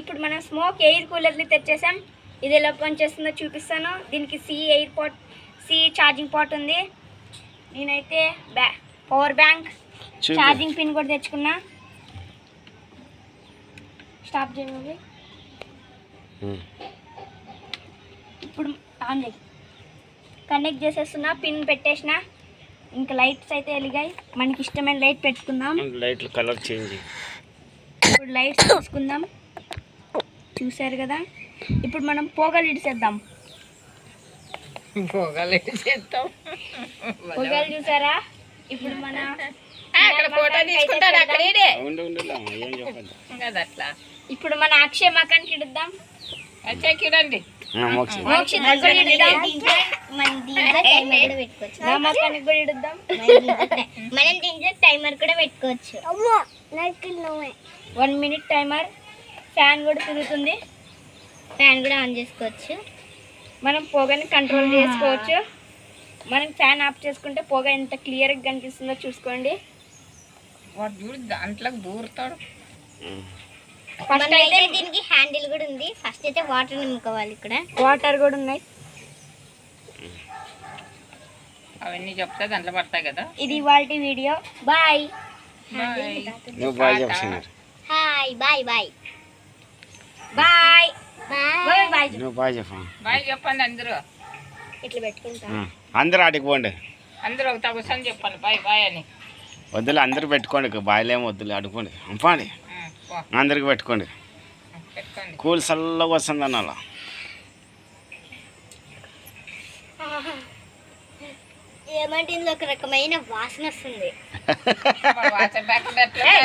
ఇప్పుడు మనం smoke air కూలర్ని తెచ్చేసాం. ఇది ఎలా పనిచేస్తుందో చూపిస్తాను. దీనికి సి ఛార్జింగ్ పాట్ ఉంది. నేనైతే పవర్ బ్యాంక్, ఛార్జింగ్ పిన్ కూడా తెచ్చుకున్నా. స్టాప్ చేయండి. ఇప్పుడు ఆన్ చేయి. కనెక్ట్ చేసేస్తున్నా, పిన్ పెట్టేసిన. ఇంకా లైట్స్ అయితే వెలిగాయి. మనకి ఇష్టమైన లైట్ పెట్టుకుందాం. లైట్లు కలర్ చేంజ్. ఇప్పుడు లైట్స్ చూసుకుందాం. చూసారు కదా. ఇప్పుడు మనం పోగలు ఇడిసేద్దాం. పొగలు చూసారా. ఇప్పుడు మన ఇప్పుడు మన అక్షయ్ మకానికి ఇడుద్దాం. మనం దీంట్లో టైమర్ కూడా పెట్టుకోవచ్చు. 1 minute టైమర్. ఫ్యాన్ కూడా తిరుగుతుంది. ఫ్యాన్ కూడా ఆన్ చేసుకోవచ్చు. మనం పొగని కంట్రోల్ చేసుకోవచ్చు. మనం ఫ్యాన్ ఆఫ్ చేసుకుంటే పొగ ఎంత క్లియర్గా కనిపిస్తుందో చూసుకోండి. దాంట్లో దూరుతాడు. ఫస్ట్ అయితే దీనికి హ్యాండిల్ కూడా ఉంది. ఫస్ట్ అయితే వాటర్ నింపుకోవాలి. ఇక్కడ వాటర్ కూడా ఉన్నాయి. అవన్నీ చెప్తే దాంట్లో పడతాయి కదా. ఇది ఇవాల్టి వీడియో. బాయ్. నువ్వు బాయ్ చెప్తున్నారు. Hi bye bye bye bye bye. నువ్వు బాయ్ చెప్పు. బాయ్ చెప్పండి అందరూ. ఇట్లా పెట్టుకుంటా. అందరూ ఆడికి పోండి. అందరూ ఒక తగుసని చెప్పండి బాయ్ బాయ్ అని. వద్దులే అందరు పెట్టుకోండి. బాయిలేమో వద్దులే అడుకోండి. అంపాండి అందరికి పెట్టుకోండి. పెట్టుకోండి. కూల్ చల్లగా వస్తుంది అన్న. ఏమంటే ఇందులో ఒక రకమైన వాసన వస్తుంది. Water packet